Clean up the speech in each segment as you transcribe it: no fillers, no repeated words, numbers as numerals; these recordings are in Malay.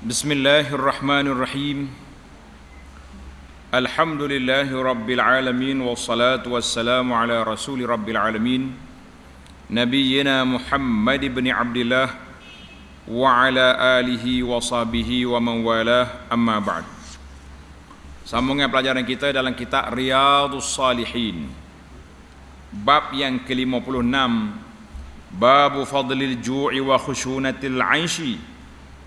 Bismillahirrahmanirrahim. Alhamdulillahi rabbil alamin wassalatu wassalamu ala rasuli rabbil alamin nabiyyina Muhammad ibn Abdillah wa ala alihi wa sahbihi wa man walah, amma ba'd. Sambungan pelajaran kita dalam kitab Riyadhus Shalihin, bab yang ke-56, bab fadlil ju'i wa khushunatil 'aishi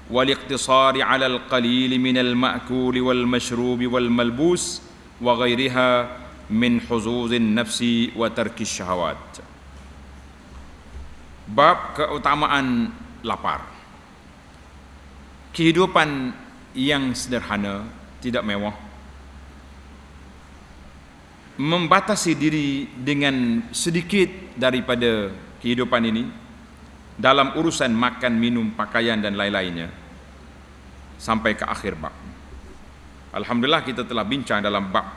والاقتصار على القليل من المأكول والمشروب والملبوس وغيرها من حظوظ النفس وترك الشهوات. Bab keutamaan lapar. Kehidupan yang sederhana, tidak mewah, membatasi diri dengan sedikit daripada kehidupan ini dalam urusan makan, minum, pakaian dan lain-lainnya sampai ke akhir bab. Alhamdulillah kita telah bincang dalam bab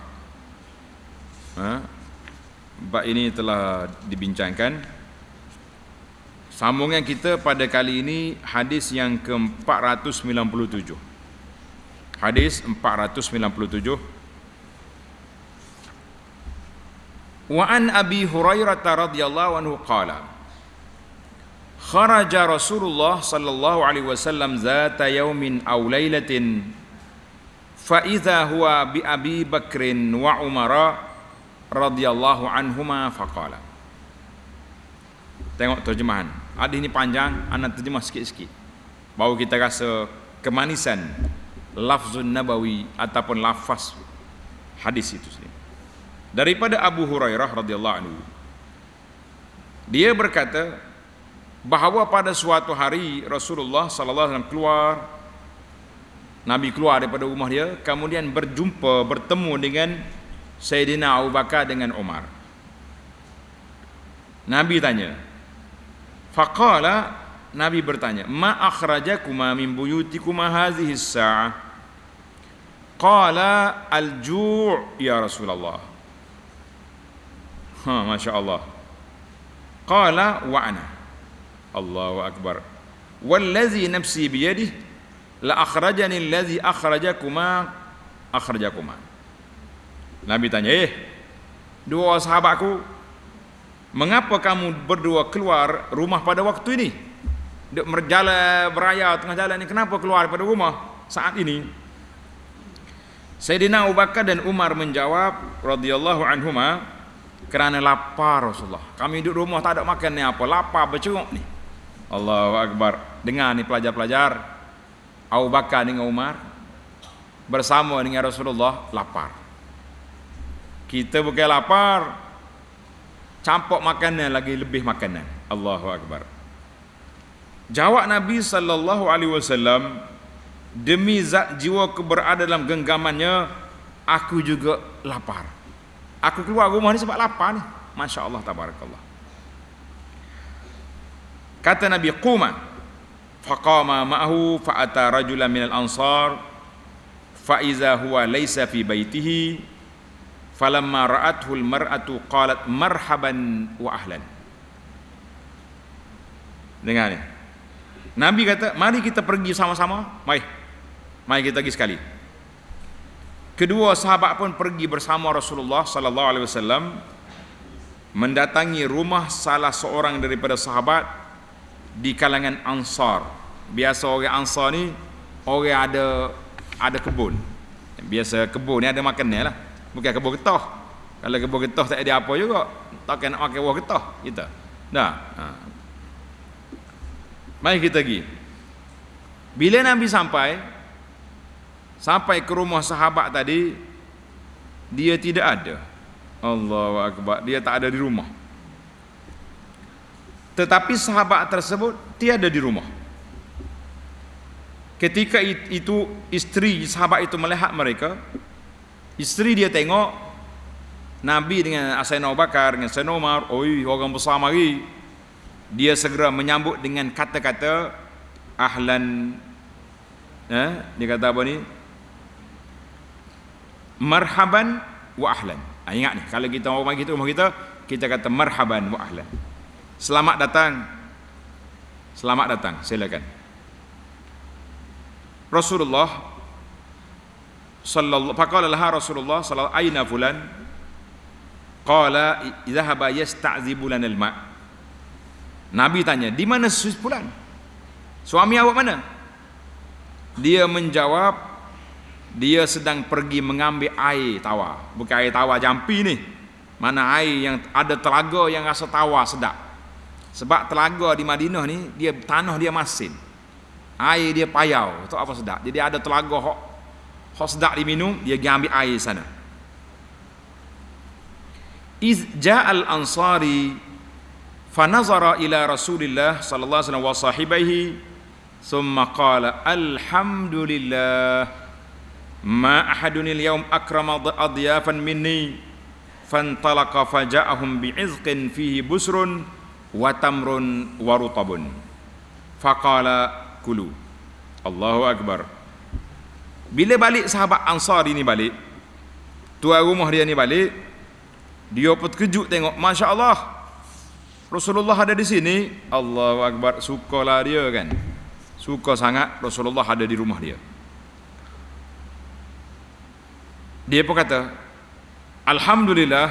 ini telah dibincangkan. Sambungan kita pada kali ini hadis yang ke-497. Hadis 497. Wa an Abi Hurairah radhiyallahu anhu qala kharaja Rasulullah sallallahu alaihi wasallam zata yaumin aw lailatin fa idza huwa bi Abi Bakrin wa Umar radhiyallahu anhuma faqala. Tengok terjemahan. Hadis ini panjang, anak terjemah sikit-sikit. Baru kita rasa kemanisan lafzun nabawi ataupun lafaz hadis itu sendiri. Daripada Abu Hurairah radhiyallahu anhu, dia berkata bahawa pada suatu hari Rasulullah sallallahu alaihi wasallam keluar, Nabi keluar daripada rumah dia, kemudian bertemu dengan Sayyidina Abu Bakar dengan Umar. Nabi tanya, faqala, Nabi bertanya, ma akhrajakuma min buyutikuma hadhihi as-sa'ah? Qala al-ju' ya Rasulullah. Masya Allah. Qala wa ana. Allahu akbar. Wallazi nafsi biyadihi la akhrajani allazi akhrajakuma. Nabi tanya, dua sahabatku, mengapa kamu berdua keluar rumah pada waktu ini? Duk berjalan beraya tengah jalan ni, kenapa keluar daripada rumah saat ini? Sayyidina Abu Bakar dan Umar menjawab radhiyallahu anhuma, kerana lapar Rasulullah. Kami duduk rumah tak ada makan ni apa, lapar berceruk ni. Allahu akbar. Dengar ni pelajar-pelajar, Abu Bakar dengan Umar bersama dengan Rasulullah lapar. Kita bukan lapar, campur makanan lagi lebih makanan. Allahu akbar. Jawab Nabi sallallahu alaihi wasallam, demi zat jiwa berada dalam genggamannya, aku juga lapar. Aku keluar rumah ni sebab lapar ni. Masya-Allah tabarakallah. Kata Nabi, quma faqama ma'ahu fa'ata rajulan minal ansar fa iza huwa laysa fi baitihi falamma ra'athu al-mar'atu qalat marhaban wa ahlan. Dengar ni. Nabi kata, mari kita pergi sama-sama. Mari kita pergi sekali. Kedua sahabat pun pergi bersama Rasulullah sallallahu alaihi wasallam mendatangi rumah salah seorang daripada sahabat di kalangan Ansar. Biasa orang Ansar ni orang ada kebun. Biasa kebun ni ada makannya lah. Bukan kebun getah. Kalau kebun getah tak ada apa juga, takkan nak makan buah getah kita. Dah. Mari kita pergi. Bila Nabi sampai ke rumah sahabat tadi, dia tidak ada. Allahu akbar. Dia tak ada di rumah. Tetapi sahabat tersebut tiada di rumah. Ketika itu isteri sahabat itu melihat mereka, isteri dia tengok Nabi dengan Sayyidina Abu Bakar dengan Sayyidina Umar, oi orang besar mari. Dia segera menyambut dengan kata-kata ahlan. Dia kata apa ni? Marhaban wa ahlan. Ingat ni, kalau kita orang kita rumah kita kata marhaban wa ahlan. Selamat datang, silakan. Rasulullah sallallahu faqala laha Rasulullah sallallahu aina fulan qala dhahaba yasta'zibu lana al-ma. Nabi tanya, di mana fulan? Suami awak mana? Dia menjawab, dia sedang pergi mengambil air tawar. Bukan air tawar jampi ni. Mana air yang ada telaga yang rasa tawar sedap. Sebab telaga di Madinah ni dia tanah dia masin. Air dia payau, tu apa sedap. Jadi ada telaga hok sedap diminum, dia pergi ambil air sana. Iz ja'al ansari fanazara ila Rasulillah sallallahu alaihi wasallam wa sahibaihi thumma qala alhamdulillah ma ahadun al-yawm akrama adyafan minni fantalaqa faja'ahum bi'izqin fihi busrun wa tamrun wa rutabun faqala kulu. Allahu Akbar. Bila balik sahabat Ansar ini balik, tuan rumah dia ni balik, dia pun terkejut tengok, Masya Allah, Rasulullah ada di sini. Allahu Akbar. Sukalah dia kan, suka sangat Rasulullah ada di rumah dia. Dia pun kata, alhamdulillah,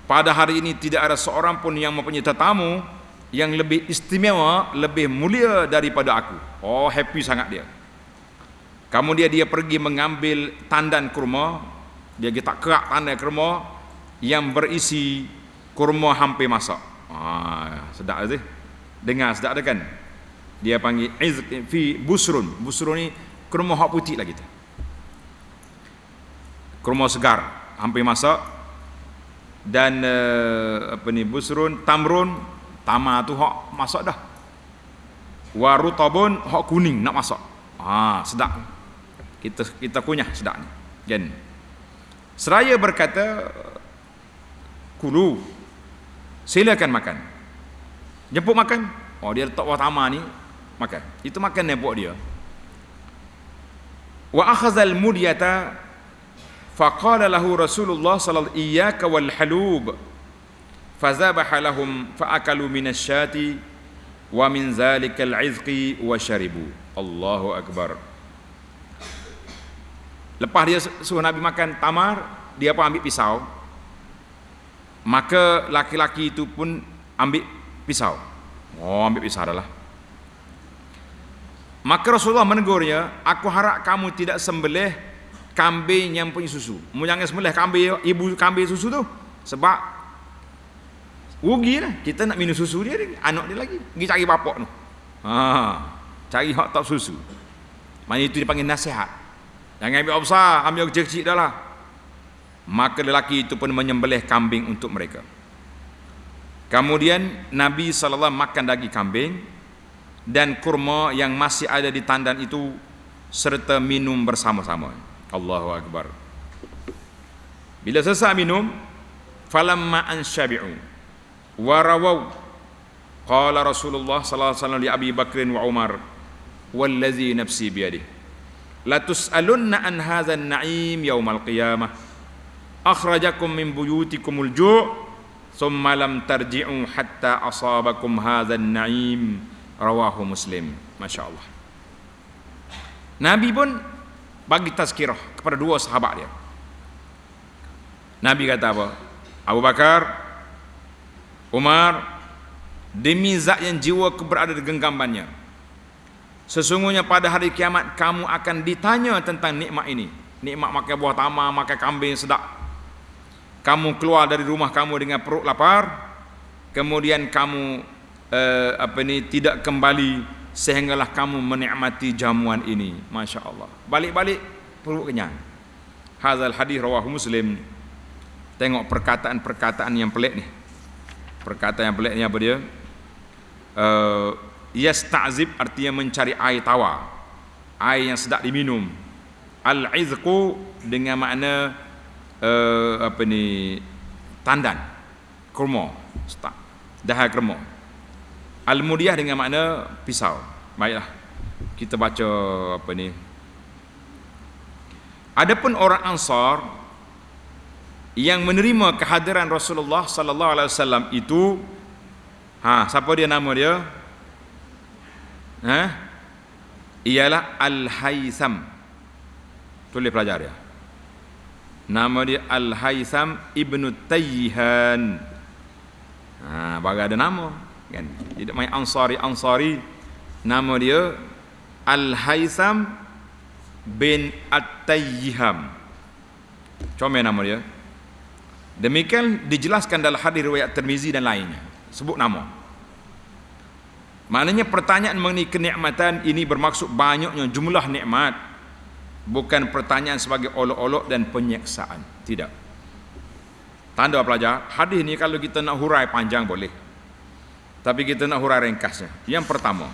pada hari ini tidak ada seorang pun yang mempunyai tetamu yang lebih istimewa, lebih mulia daripada aku. Oh, happy sangat dia. Kemudian dia pergi mengambil tandan kurma. Dia tak kerak tandan kurma yang berisi kurma hampir masak. Sedap tu. Dengar sedap tu kan. Dia panggil fi busrun. Busrun ni kurma hak putih lah kita. Kurma segar hampir masak. Dan busrun, tamrun, tamar tu hak masak dah. Warutabun hak kuning nak masak. Sedap. Kita kunyah sedap ni. Kan. Seraya berkata, kulu, silakan makan. Jemput makan. Dia letak buah tamar ni, makan. Itu makan nebok dia. Wa akhazal mudyata faqala lahu Rasulullah sallallahu iyyaka wal halub fazabaha lahum faakalu minasyati wa min zalikal izqi wa syaribu. Allahu Akbar. Lepas dia suruh Nabi makan tamar, dia pun ambil pisau. Maka laki-laki itu pun ambil pisau. Ambil pisau adalah. Maka Rasulullah menegurnya, aku harap kamu tidak sembelih kambing yang punya susu. Jangan sembelih kambing, ibu kambing susu tu. Sebab rugi lah. Kita nak minum susu dia, anak dia lagi. Pergi cari bapak tu. Cari hak tak susu. Maknanya itu dipanggil nasihat. Jangan ambil besar, ambil kecil-kecil dah lah. Maka lelaki itu pun menyembelih kambing untuk mereka. Kemudian Nabi SAW makan daging kambing dan kurma yang masih ada di tandan itu serta minum bersama-sama. Allahu Akbar. Bila selesai minum, falamma ansyabi'u warawaw qala Rasulullah sallallahu alaihi wasallam li Abi Bakrin wa Umar wallazi nafsi biyadihi la tus'alunna an hadzal na'im yaumal qiyamah akhrajakum min buyutikumul ju' thumma lam tarji'u hatta asabakum hadzal na'im rawahu Muslim. Masya-Allah. Nabi pun bagi tazkirah kepada dua sahabat dia. Nabi kata apa? Abu Bakar, Umar, demi zat yang jiwa berada di genggamannya, sesungguhnya pada hari kiamat kamu akan ditanya tentang nikmat ini. Nikmat makan buah tamar, makan kambing sedap. Kamu keluar dari rumah kamu dengan perut lapar, kemudian kamu tidak kembali sehinggalah kamu menikmati jamuan ini. Masya Allah. Balik-balik perut kenyang. Hazal hadis rawahu Muslim. Tengok perkataan-perkataan yang pelik ni. Perkataan yang pelik ni apa dia? Yasta'zib artinya mencari air tawar, air yang sedap diminum. Al-izqu dengan makna tandan kurma, dahar kurma. Al-mudiyah dengan makna pisau. Baiklah, kita baca Adapun orang Ansar yang menerima kehadiran Rasulullah sallallahu alaihi wasallam itu, siapa dia nama dia? ialah Al-Haytham. Tulis pelajar ya. Nama dia Al-Haytham Ibnu Tayyihan. Baru ada nama kan. Tidak main Ansari. Nama dia Al-Haytham bin At-Tayyiham. Comel nama dia. Demikian dijelaskan dalam hadis riwayat Tirmizi dan lainnya. Sebut nama. Maknanya pertanyaan mengenai kenikmatan ini bermaksud banyaknya jumlah nikmat, bukan pertanyaan sebagai olok-olok dan penyiksaan. Tidak. Tanda pelajar, hadis ni kalau kita nak hurai panjang boleh, tapi kita nak hurai ringkasnya. Yang pertama,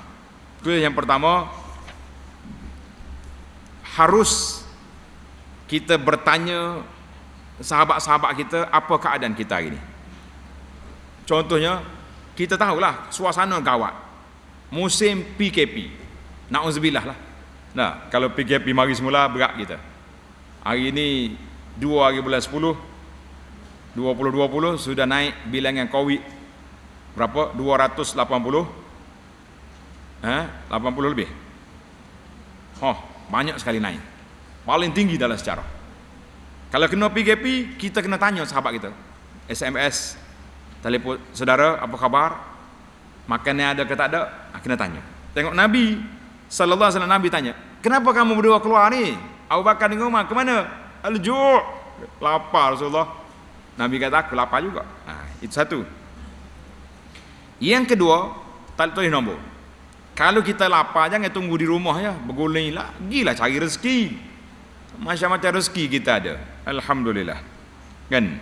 harus kita bertanya sahabat-sahabat kita apa keadaan kita hari ni. Contohnya, kita tahulah suasana gawat, musim PKP, na'udzubillah lah. Nah, kalau PKP mari semula berat kita. Hari ini 2 hari bulan 10 2020 sudah naik bilangan COVID berapa? 280 80 lebih. Banyak sekali naik. Paling tinggi dalam sejarah. Kalau kena PKP, kita kena tanya sahabat kita. SMS, telefon, saudara, apa khabar? Makannya ada ke tak ada? Kena tanya. Tengok Nabi sallallahu alaihi wasallam, Nabi tanya, "Kenapa kamu berdua keluar ni? Abu Bakar dengan Umar ke mana?" "Al-ju'." Lapar Rasulullah. Nabi kata, "Aku lapar juga." Itu satu. Yang kedua, tak tulis nombor. Kalau kita lapar, jangan tunggu di rumah ya, berguling lah, gilah cari rezeki. Macam-macam rezeki kita ada. Alhamdulillah. Kan?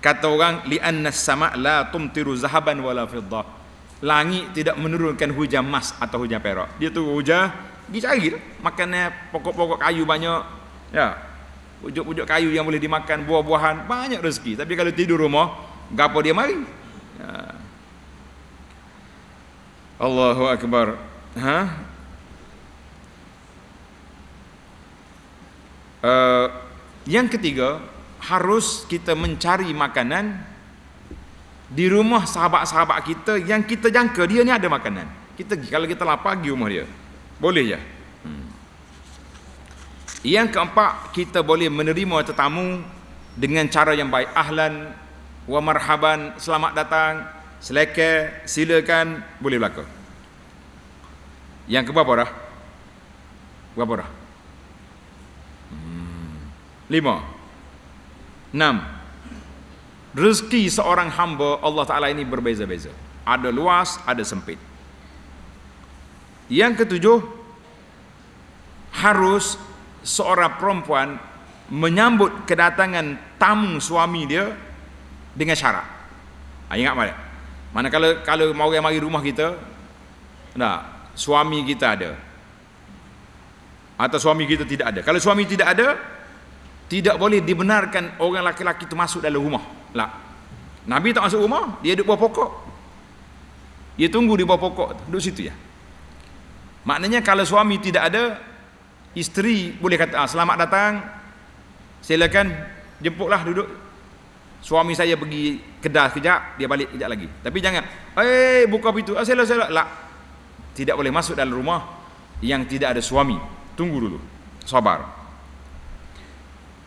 Kata orang, li'anna as-sama' la tumtiru zahaban wala fiddah. Langit tidak menurunkan hujan emas atau hujan perak. Dia tu hujan, pergi cari lah. Makannya pokok-pokok kayu banyak. Ya. Pujuk-pujuk kayu yang boleh dimakan, buah-buahan, banyak rezeki. Tapi kalau tidur rumah, gapo dia mari? Ya. Allahu Akbar. Yang ketiga, harus kita mencari makanan di rumah sahabat-sahabat kita yang kita jangka dia ni ada makanan. Kalau kita lapar pergi rumah dia. Boleh ya? Yang keempat, kita boleh menerima tetamu dengan cara yang baik. Ahlan wa marhaban, selamat datang, seleka, silakan, boleh berlaku. Yang keberapa dah? Berapa dah? 5. 6. Rezeki seorang hamba Allah Ta'ala ini berbeza-beza. Ada luas, ada sempit. Yang ketujuh, harus seorang perempuan menyambut kedatangan tamu suami dia dengan syarat. Ingat mana kalau mau orang mari rumah kita, suami kita ada atau suami kita tidak ada. Kalau suami tidak ada, tidak boleh dibenarkan orang laki-laki itu masuk dalam rumah. Nabi tak masuk rumah, dia duduk bawah pokok. Dia tunggu di bawah pokok, duduk situ ya. Maknanya kalau suami tidak ada, isteri boleh kata, "Selamat datang, silakan jemputlah duduk. Suami saya pergi kedah sekejap, dia balik kejap lagi." Tapi jangan, buka pintu, sila. Tidak boleh masuk dalam rumah yang tidak ada suami. Tunggu dulu, sabar.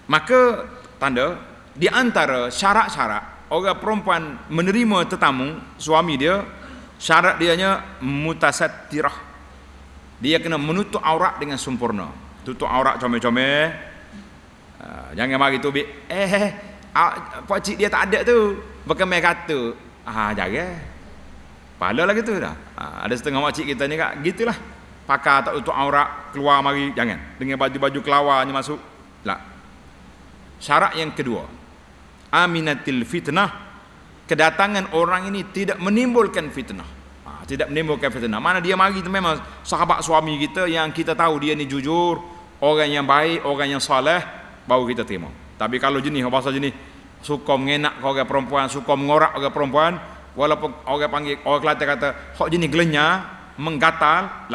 Maka tanda di antara syarat-syarat orang perempuan menerima tetamu suami dia, syarat dianya mutasattirah. Dia kena menutup aurat dengan sempurna. Tutup aurat comel-comel. Jangan mari tu pak cik dia tak ada tu, berkemai kata. Jaga. Pala lah gitu dah. Ada setengah makcik kita ni kak, gitulah. Pakar tak tutup aurat, keluar mari, jangan. Dengan baju-baju kelawarnya masuk. Syarat yang kedua, aminatil fitnah. Kedatangan orang ini tidak menimbulkan fitnah. Tidak menimbulkan fitnah. Mana dia mari itu memang sahabat suami kita yang kita tahu dia ni jujur, orang yang baik, orang yang soleh, baru kita terima. Tapi kalau jenis, bahasa jenis suka mengenak ke orang perempuan, suka mengorak orang perempuan, walaupun orang panggil, orang Kelantan kata hok jenis gelenya, menggatal,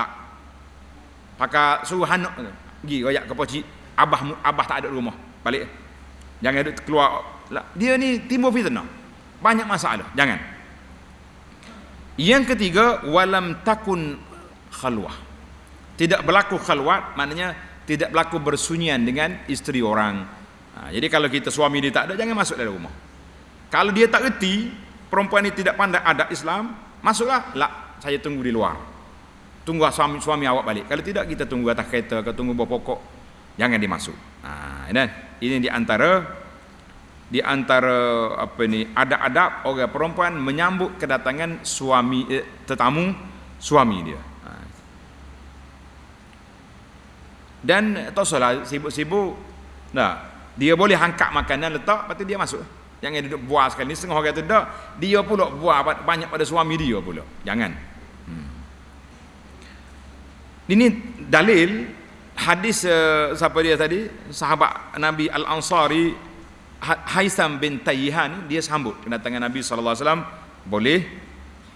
pakai suruh hanuk pergi royak ke pocik, abah tak ada rumah, balik. Jangan duduk keluar. Dia ni timbul fitnah, banyak masalah. Jangan. Yang ketiga, walam takun khalwah. Tidak berlaku khalwat maknanya tidak berlaku bersunyian dengan isteri orang. Jadi kalau kita suami dia tak ada, jangan masuk dalam rumah. Kalau dia tak erti, perempuan ini tidak pandai adab Islam, masuklah. Lah, saya tunggu di luar. Tunggu suami awak balik. Kalau tidak, kita tunggu atas kereta, kita tunggu bawah pokok. Jangan dimasuk. Ini di antara adab-adab orang perempuan menyambut kedatangan suami tetamu suami dia. Dan tak salah sibuk-sibuk. Dia boleh angkat makanan letak, lepas tu dia masuk. Jangan duduk buah sekali. Setengah orang tu dah, dia pula buah banyak pada suami dia pula. Jangan. Ini dalil hadis siapa dia tadi? Sahabat Nabi Al-Ansari Haitham bin Tayyihan, dia sambut kedatangan Nabi sallallahu alaihi wasallam, boleh.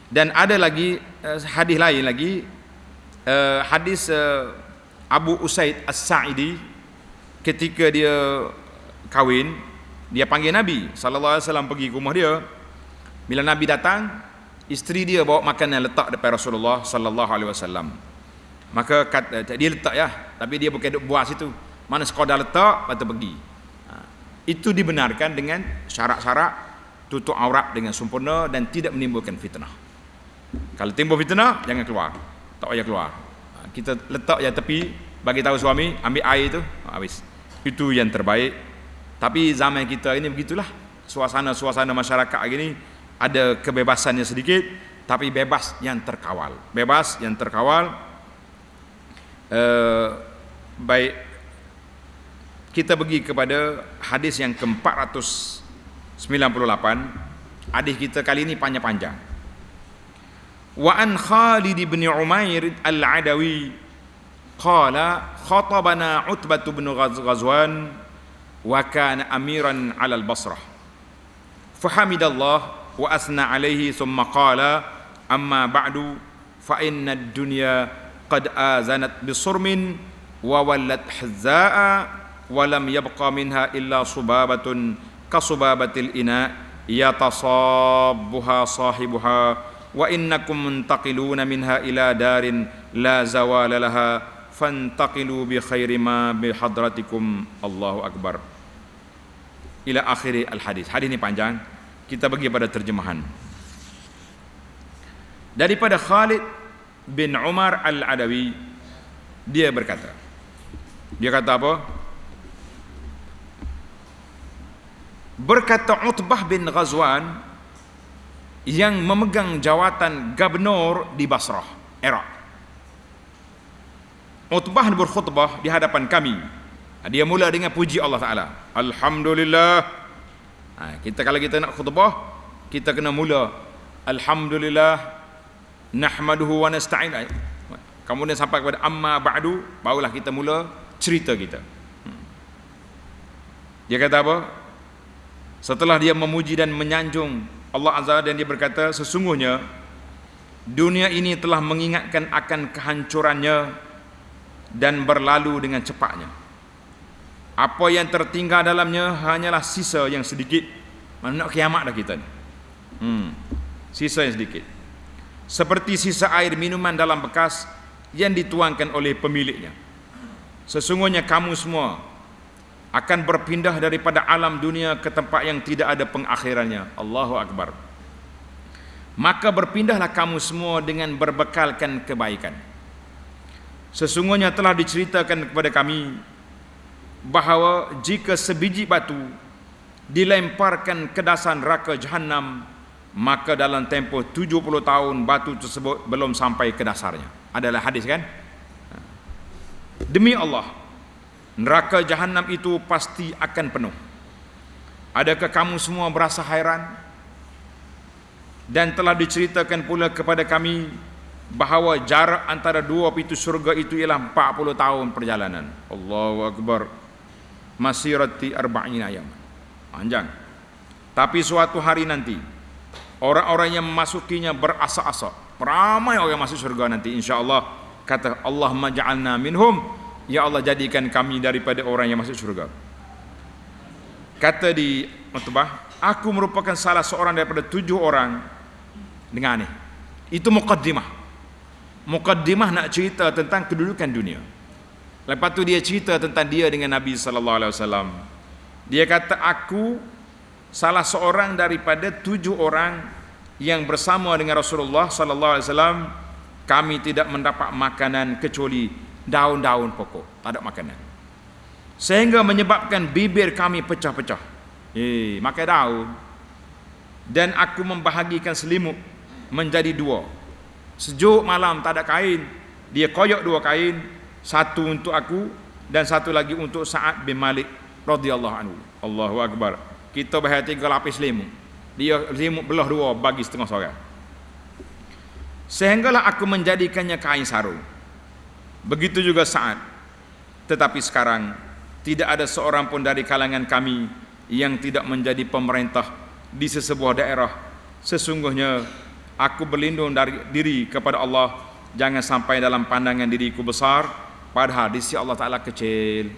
Dan ada lagi hadis lain lagi, hadis Abu Usaid As-Sa'idi, ketika dia kahwin, dia panggil Nabi sallallahu alaihi wasallam pergi ke rumah dia. Bila Nabi datang, isteri dia bawa makanan letak depan Rasulullah sallallahu alaihi wasallam. Maka dia letak ya, tapi dia bukan duduk buah situ. Mana sekadar letak, lepas tu pergi. Itu dibenarkan dengan syarat-syarat tutup aurat dengan sempurna dan tidak menimbulkan fitnah. Kalau timbul fitnah, jangan keluar. Tak payah keluar. Kita letak je tepi, bagi tahu suami, ambil air tu, habis. Itu yang terbaik. Tapi zaman kita ini begitulah. Suasana masyarakat gini ada kebebasannya sedikit, tapi bebas yang terkawal. Bebas yang terkawal. Baik, kita pergi kepada hadis yang ke-498. Hadis kita kali ini panjang-panjang. Wa an Khalid bin Umair al-Adawi qala khatabana Utbah bin Ghazwan wa kana amiran 'ala al-Basrah fahamidallah wa asna alayhi thumma qala amma ba'du fa inna ad-dunya qad azanat bisurmin wa wallat hazza'a wa lam yabqa minha illa subabatun kasubabatil ina yatasabbuha sahibuha wa innakum muntaqiluna minha ila darin la zawala laha fantaqilu bi khairi ma bi hadratikum. Allahu akbar. Ila akhiri al-hadis. Hadis ini panjang, kita bagi pada terjemahan. Daripada Khalid bin Umar al-Adawi, dia berkata, apa? Berkata Utbah bin Ghazwan yang memegang jawatan gubernur di Basrah, Iraq. Utbah berkhutbah di hadapan kami. Dia mula dengan puji Allah Ta'ala. Alhamdulillah. Kalau kita nak khutbah, kita kena mula Alhamdulillah nahmaduhu wa nasta'in. Kemudian sampai kepada amma ba'du, barulah kita mula cerita kita. Dia kata apa? Setelah dia memuji dan menyanjung Allah Azza, dan dia berkata, sesungguhnya dunia ini telah mengingatkan akan kehancurannya dan berlalu dengan cepatnya. Apa yang tertinggal dalamnya hanyalah sisa yang sedikit. Mana nak kiamat dah kita ni. Sisa yang sedikit. Seperti sisa air minuman dalam bekas yang dituangkan oleh pemiliknya. Sesungguhnya kamu semua akan berpindah daripada alam dunia ke tempat yang tidak ada pengakhirannya. Allahu Akbar. Maka berpindahlah kamu semua dengan berbekalkan kebaikan. Sesungguhnya telah diceritakan kepada kami bahawa jika sebiji batu dilemparkan ke dasar neraka Jahannam, maka dalam tempoh 70 tahun batu tersebut belum sampai ke dasarnya. Adalah hadis kan? Demi Allah, neraka Jahannam itu pasti akan penuh. Adakah kamu semua berasa hairan? Dan telah diceritakan pula kepada kami bahawa jarak antara dua pintu syurga itu ialah 40 tahun perjalanan. Allahu Akbar. Masirati arba'ina yawman. Panjang. Tapi suatu hari nanti orang-orang yang memasukinya berasa-asa. Ramai orang masuk syurga nanti insya-Allah. Kata Allahumma ja'alna minhum. Ya Allah, jadikan kami daripada orang yang masuk syurga. Kata di Utbah, aku merupakan salah seorang daripada 7 orang. Dengar ni. Itu muqaddimah. Muqaddimah nak cerita tentang kedudukan dunia. Lepas tu dia cerita tentang dia dengan Nabi sallallahu alaihi wasallam. Dia kata, aku salah seorang daripada 7 orang yang bersama dengan Rasulullah sallallahu alaihi wasallam. Kami tidak mendapat makanan kecuali daun-daun pokok, tak ada makanan. Sehingga menyebabkan bibir kami pecah-pecah. Makan daun. Dan aku membahagikan selimut menjadi 2. Sejuk malam tak ada kain, dia koyok 2 kain, satu untuk aku dan satu lagi untuk Sa'ad bin Malik radhiyallahu anhu. Allahu akbar. Kita bahaya 3 lapis selimut, dia selimut belah 2 bagi setengah seorang. Sehinggalah aku menjadikannya kain sarung. Begitu juga Sa'ad. Tetapi sekarang tidak ada seorang pun dari kalangan kami yang tidak menjadi pemerintah di sesebuah daerah. Sesungguhnya aku berlindung dari diri kepada Allah, jangan sampai dalam pandangan diriku besar, padahal di sisi Allah Ta'ala kecil.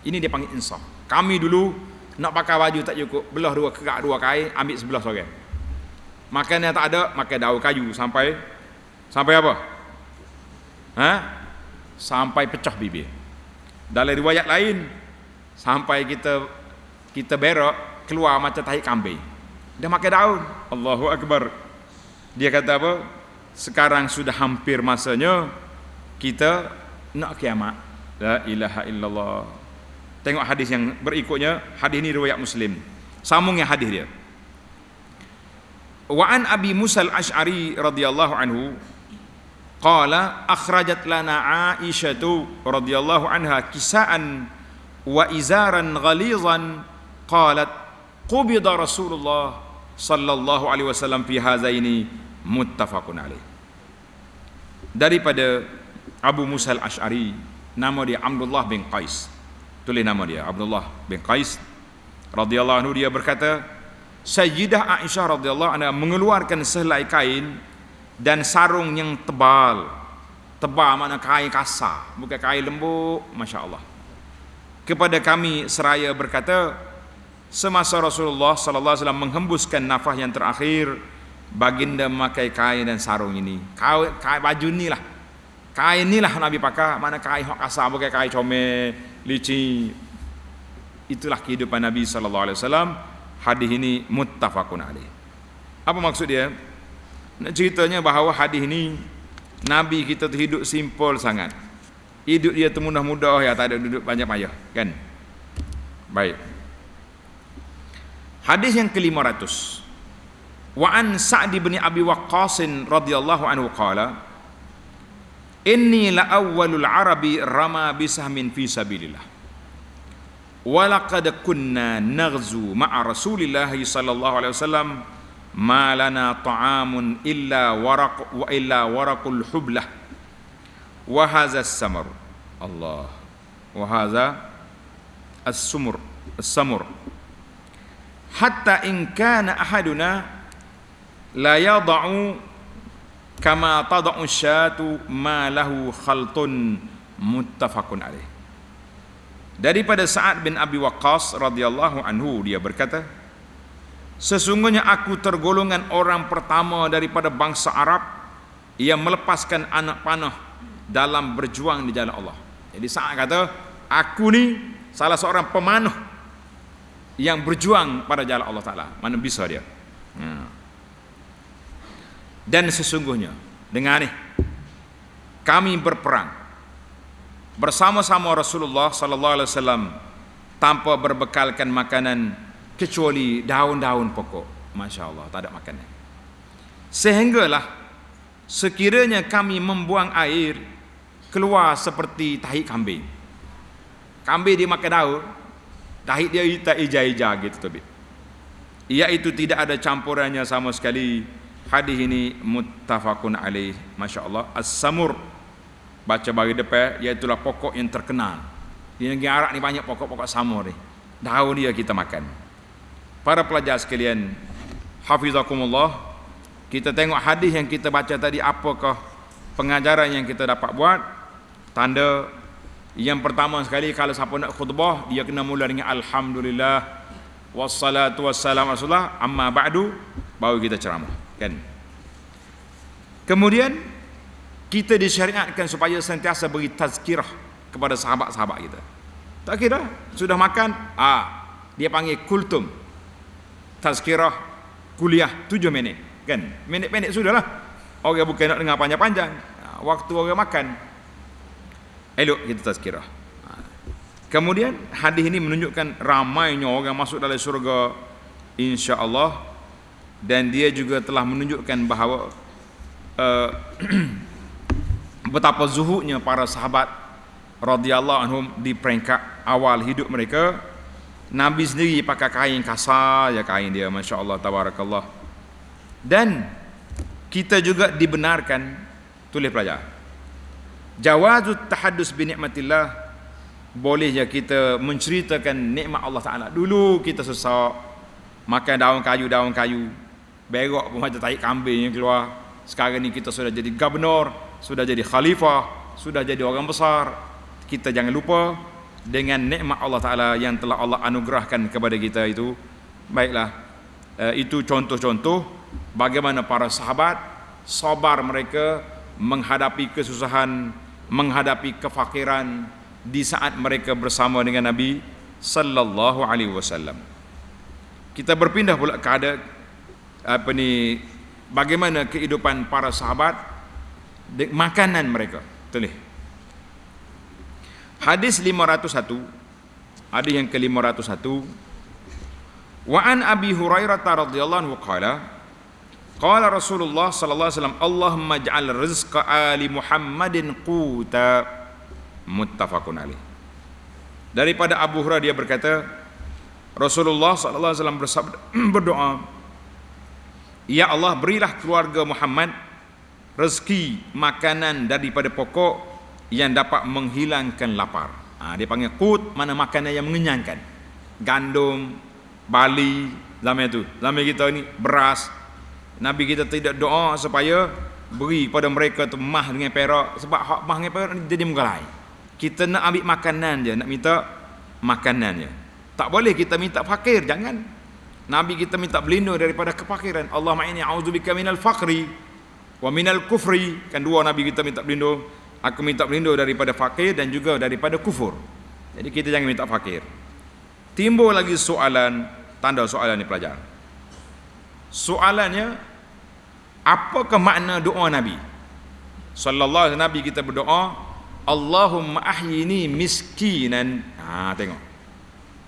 Ini dia panggil insaf. Kami dulu nak pakai baju tak cukup, belah 2 kerak 2 kain, ambil sebelah seorang. Makan yang tak ada, makan daun kayu sampai apa? Sampai pecah bibir. Dalam riwayat lain, sampai kita berak keluar macam tahi kambing. Dia makan daun. Allahu akbar. Dia kata apa? Sekarang sudah hampir masanya kita nak kiamat. La ilaha illallah. Tengok hadis yang berikutnya. Hadis ini riwayat Muslim. Sambungnya hadis dia. Wa an Abi Musa al-Asy'ari radhiyallahu anhu qala akhrajat lana Aisyah radhiyallahu anha kisaan wa izaran ghalizan qalat qubida Rasulullah sallallahu alaihi wasallam fi hazaini muttafaqun alaih. Daripada Abu Musa al-Asy'ari, nama dia Abdullah bin Qais. Tulis nama dia Abdullah bin Qais radhiyallahu anhu. Dia berkata, Sayyidah Aisyah radhiyallahu anha mengeluarkan sehelai kain dan sarung yang tebal. Tebal makna kain kasar, bukan kain lembut, masya-Allah. Kepada kami seraya berkata, semasa Rasulullah sallallahu alaihi wasallam menghembuskan nafas yang terakhir, baginda memakai kain dan sarung ini. Kain baju inilah. Kain inilah Nabi pakai, mana kain hak kasar, bukan kain comel, licin. Itulah kehidupan Nabi sallallahu alaihi wasallam. Hadis ini muttafaqun alaih. Apa maksud dia? Nak ceritanya bahawa hadis ini Nabi kita tu hidup simple sangat. Hidup dia tu mudah-mudah, ya, tak ada duduk banyak payah, kan? Baik. Hadis yang ke-500. Wa an Sa'd bin Abi Waqqas radhiyallahu anhu qala, inni la awwalul arabi rama bisahmin fi sabilillah. Wa laqad kunna naghzu ma'a Rasulillah sallallahu alaihi wasallam ma lana ta'amun illa waraqul hublah wa hadha as-samar. Allah. Wa hadha as-sumur hatta in kana ahaduna la yada'u kama tada'u syatu ma lahu khaltun muttafaqun alaih. Daripada Sa'ad bin Abi Waqqas radhiyallahu anhu, dia berkata, sesungguhnya aku tergolongan orang pertama daripada bangsa Arab yang melepaskan anak panah dalam berjuang di jalan Allah. Jadi Sa'ad kata, aku ni salah seorang pemanah yang berjuang pada jalan Allah Ta'ala. Mana bisa dia. Dan sesungguhnya dengan ni kami berperang bersama-sama Rasulullah sallallahu alaihi wasallam tanpa berbekalkan makanan kecuali daun-daun pokok. Masya Allah, tak ada makanan. Sehinggalah sekiranya kami membuang air keluar seperti tahi kambing. Kambing dia makan daun, tahi dia tak ija-ija gitu tu. Iaitu tidak ada campurannya sama sekali. Hadis ini muttafaqun alaih. Masya Allah. As-samur, baca bagi depan, iaitulah pokok yang terkenal. Di negeri Arab ni banyak pokok-pokok samur ni. Daun dia kita makan. Para pelajar sekalian, hafizakumullah, kita tengok hadis yang kita baca tadi, apakah pengajaran yang kita dapat buat? Tanda yang pertama sekali, kalau siapa nak khutbah, dia kena mula dengan alhamdulillah wassalatu wassalamu rasulullah amma ba'du, baru kita ceramah, kan? Kemudian kita disyariatkan supaya sentiasa beri tazkirah kepada sahabat-sahabat kita. Tak kira sudah makan, dia panggil kultum. Tazkirah kuliah 7 minit, kan? Minit-minit sudahlah. Orang bukan nak dengar panjang-panjang. Waktu orang makan, elok kita tazkirah. Kemudian hadis ini menunjukkan ramainya orang masuk dalam syurga insya-Allah, dan dia juga telah menunjukkan bahawa betapa zuhudnya para sahabat radhiyallahu anhum di peringkat awal hidup mereka. Nabi sendiri pakai kain kasar ya, kain dia, masya-Allah tabarakallah. Dan kita juga dibenarkan, tulis pelajar, jawazut tahaddus bi nikmatillah, boleh ya kita menceritakan nikmat Allah Taala. Dulu kita susah makan daun kayu, berok pun macam tahi kambing yang keluar. Sekarang ni kita sudah jadi gubernur, sudah jadi khalifah, sudah jadi orang besar. Kita jangan lupa dengan nikmat Allah Taala yang telah Allah anugerahkan kepada kita itu. Baiklah, itu contoh-contoh bagaimana para sahabat sabar mereka menghadapi kesusahan, menghadapi kefakiran di saat mereka bersama dengan Nabi sallallahu alaihi wasallam. Kita berpindah pula ke bagaimana kehidupan para sahabat, makanan mereka. Tulis hadis 501, hadis yang ke-501. Wa an Abi Hurairah radhiyallahu anhu qala Rasulullah sallallahu alaihi wasallam, Allahumma ij'al rizqa ali Muhammadin quta, muttafaqun alaih. Daripada Abu Hurairah dia berkata, Rasulullah sallallahu alaihi wasallam berdoa, ya Allah, berilah keluarga Muhammad rezeki makanan daripada pokok yang dapat menghilangkan lapar. Dia panggil qut, mana makanan yang mengenyangkan. Gandum, barley, zaman kita ni beras. Nabi kita tidak doa supaya beri pada mereka tu mah dengan perak, sebab hak mah dengan perak jadi menggalai. Kita nak ambil makanan je, nak minta makanan je. Tak boleh kita minta fakir, jangan. Nabi kita minta berlindung daripada kefakiran. Allahumma inni a'udzubika minal faqri wa minal kufri. Kan dua Nabi kita minta berlindung. Aku minta berlindung daripada fakir dan juga daripada kufur. Jadi kita jangan minta fakir. Timbul lagi soalan, tanda soalan ni pelajar. Soalannya, apakah makna doa Nabi sallallahu alaihi wasallam? Nabi kita berdoa, Allahumma ahyini miskinan. Tengok,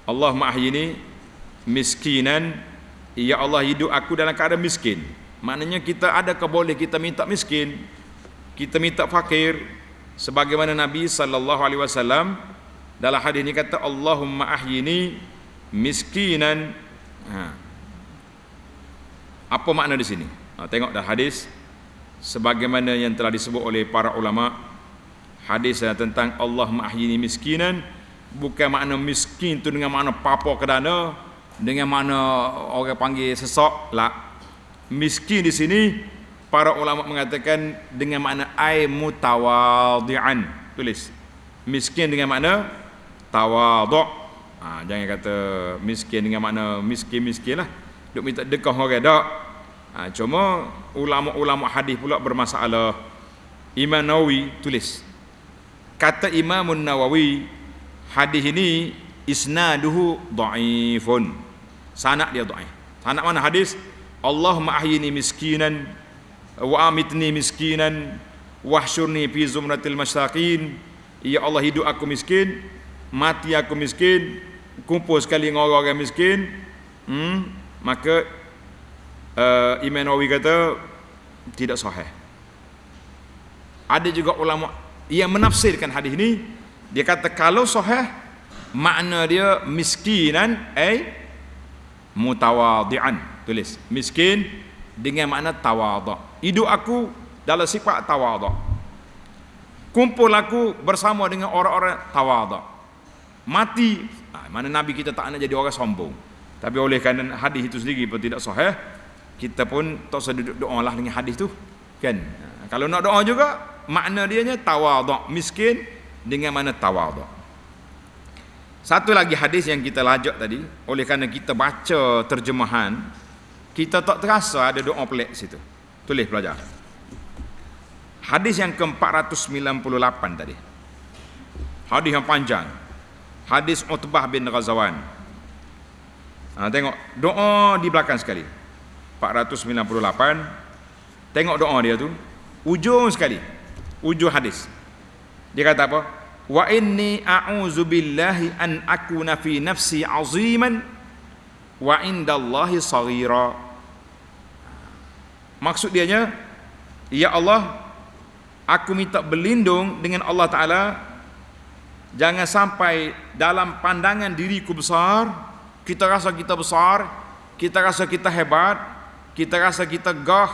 Allahumma ahyini miskinan, ya Allah, hidup aku dalam keadaan miskin. Maknanya kita adakah boleh kita minta miskin, kita minta fakir, sebagaimana Nabi sallallahu alaihi wasallam dalam hadis ini kata, Allahumma ahyini miskinan. Apa makna di sini? Tengok dah hadis sebagaimana yang telah disebut oleh para ulama. Hadis tentang Allahumma ahyini miskinan, bukan makna miskin tu dengan makna papa kedana, dengan makna orang panggil sesak lah. Miskin di sini para ulama mengatakan dengan makna ai mutawadhi'an. Tulis miskin dengan makna tawadhu'. Jangan kata miskin dengan makna miskin lah, duk minta dekah orang dak. Cuma ulama-ulama hadis pula bermasalah. Imam Nawawi tulis, kata Imam Nawawi, hadis ini isnaduhu dhaifun, sanad dia dhaif. Sanad mana hadis? Allahumma ahyini miskinan wa amitni miskinan wahsyurni fi zumratil masakin. Ya Allah, hidup aku miskin, mati aku miskin, kumpul sekali dengan orang-orang miskin. Maka Imam Nawawi kata tidak sahih. Ada juga ulama yang menafsirkan hadis ini, dia kata kalau sahih makna dia miskinan ay mutawadhi'an. Tulis miskin dengan makna tawadhu'. Hidup aku dalam sifat tawadhu'. Kumpul aku bersama dengan orang-orang tawadhu'. Mati, mana Nabi kita tak nak jadi orang sombong. Tapi oleh kerana hadis itu sendiri pun tidak sahih, kita pun tak usah duduk doa lah dengan hadis tu, kan? Kalau nak doa juga, makna dianya tawadhu', miskin dengan mana tawadhu'. Satu lagi hadis yang kita lajak tadi, oleh kerana kita baca terjemahan, kita tak terasa ada doa pelik situ. Tulis pelajar. Hadis yang ke-498 tadi. Hadis yang panjang. Hadis Utbah bin Ghazwan. Tengok doa di belakang sekali. 498. Tengok doa dia tu. Ujung sekali. Ujung hadis. Dia kata apa? Wa inni a'udzu billahi an akuna fi nafsi 'aziman wa indallahi saghira. Maksud dianya, ya Allah, aku minta berlindung dengan Allah Ta'ala, jangan sampai dalam pandangan diriku besar, kita rasa kita besar, kita rasa kita hebat, kita rasa kita gah,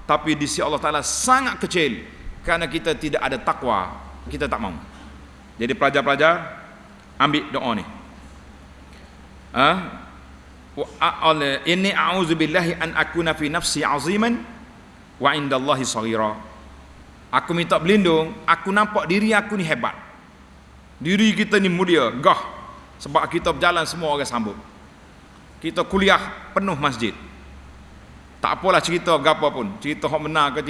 tapi di sisi Allah Ta'ala sangat kecil, kerana kita tidak ada takwa, kita tak mau. Jadi pelajar-pelajar, ambil doa ni. Inni a'udzubillahi an akuna fi nafsi 'aziman wa indallahi saghira. Aku minta berlindung, aku nampak diri aku ni hebat. Diri kita ni mulia, gah. Sebab kita berjalan semua orang sambut. Kita kuliah penuh masjid. Tak apalah cerita gapo pun, cerita hak benar ke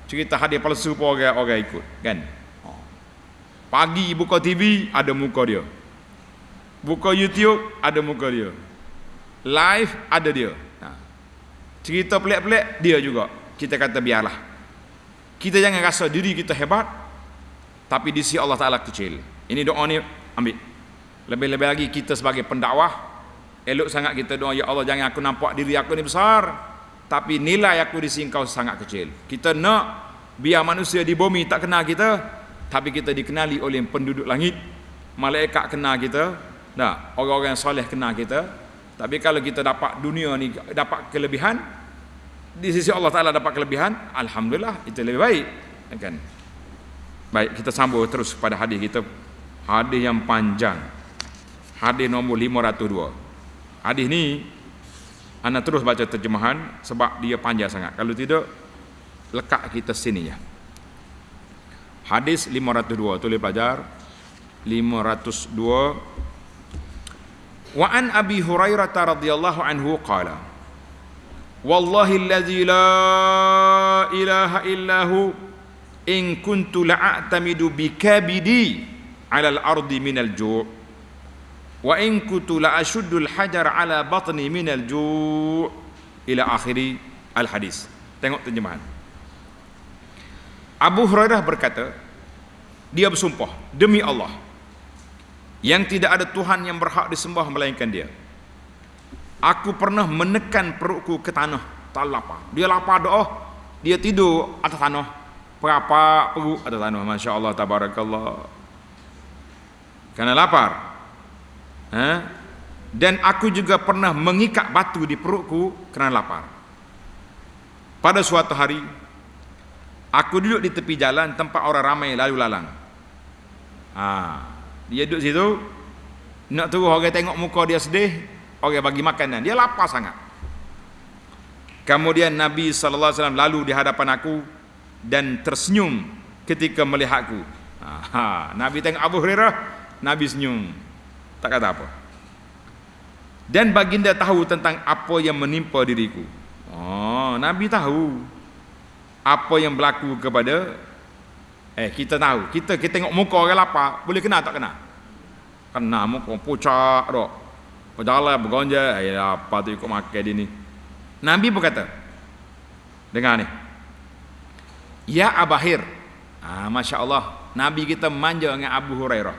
cerita hadis palsu pun orang ikut, kan? Pagi buka TV ada muka dia. Buka YouTube ada muka dia. Live ada dia. Cerita pelik-pelik dia juga. Kita kata biarlah. Kita jangan rasa diri kita hebat, tapi di sisi Allah Ta'ala kecil. Ini doa ni ambil. Lebih-lebih lagi kita sebagai pendakwah, elok sangat kita doa, ya Allah jangan aku nampak diri aku ni besar, tapi nilai aku di sisi Engkau sangat kecil. Kita nak biar manusia di bumi tak kenal kita, tapi kita dikenali oleh penduduk langit. Malaikat kenal kita, nah, orang-orang yang soleh kenal kita. Tapi kalau kita dapat dunia ni dapat kelebihan, di sisi Allah Ta'ala dapat kelebihan, alhamdulillah, itu lebih baik, kan? Baik, kita sambung terus pada hadis kita. Hadis yang panjang. Hadis nombor 502. Hadis ni ana terus baca terjemahan sebab dia panjang sangat. Kalau tidak, lekat kita sini ya. Hadis 502, tulis pelajar. 502. Wa an Abi Hurairah radhiyallahu anhu qala, wallahi alladzi la ilaha illahu in kuntu la'atamidu bikabidi 'ala al-ardi min al-ju' wa in kuntu la'ashuddu al-hajar 'ala batni min al-ju' ila akhiri al-hadis. Tengok terjemahan. Abu Hurairah berkata, dia bersumpah demi Allah yang tidak ada Tuhan yang berhak disembah melainkan Dia, aku pernah menekan perutku ke tanah, tak lapar. Dia lapar doa, dia tidur atas tanah, perapak perut atas tanah. Masya Allah, tabarakallah, kerana lapar. Dan aku juga pernah mengikat batu di perutku kerana lapar. Pada suatu hari, aku duduk di tepi jalan tempat orang ramai lalu lalang. Dia duduk situ, nak tunggu orang tengok muka dia sedih, orang bagi makanan, dia lapar sangat. Kemudian Nabi SAW lalu di hadapan aku dan tersenyum ketika melihatku. Nabi tengok Abu Hurairah, Nabi senyum, tak kata apa. Dan baginda tahu tentang apa yang menimpa diriku. Nabi tahu apa yang berlaku kepada kita tahu. Kita tengok muka orang lapar, boleh kena tak kena? Kena muka pucat dok. Berjalan bergonja, apa tu ikut makan dia ni. Nabi berkata, dengar ni. Ya Abahir. Masya Allah, Nabi kita manja dengan Abu Hurairah.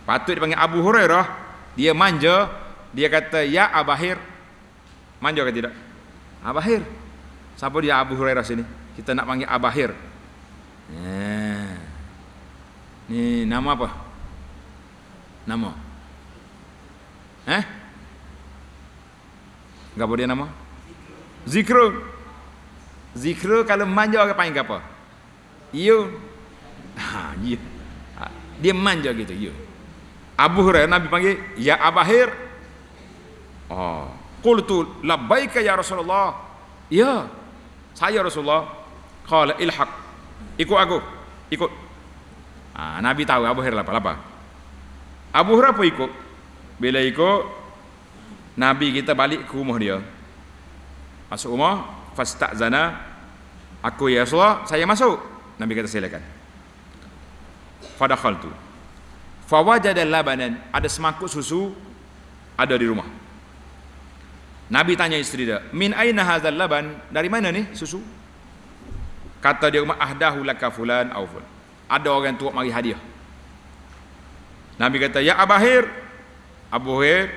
Patut dipanggil Abu Hurairah, dia manja, dia kata ya Abahir. Manja ke tidak? Abahir. Siapa dia Abu Hurairah sini? Kita nak panggil Abahir. Ni nama apa? Nama? Apa dia nama? Zikru. Zikru kalau manja orang panggil apa? You. You. Dia manja gitu, you. Abu Hurairah Nabi panggil ya Abahir. Qultu labbaika ya Rasulullah. Ya, saya Rasulullah. Qala ilhaq. Ikut aku. Ikut. Nabi tahu Abu Hurairah apa? Abu Hurairah pun ikut. Bila ikut, Nabi kita balik ke rumah dia. Masuk rumah, fasta'zana. Aku ya Rasulullah, saya masuk. Nabi kata silakan. Fadakhaltu. Fawajada labanan, ada semangkuk susu ada di rumah. Nabi tanya istri dia, min aina hadzal laban? Dari mana nih susu? Kata dia, ahdahu laka fulan aw fulan. Ada orang tua mari hadiah. Nabi kata, ya Abahir, Abu Hurairah,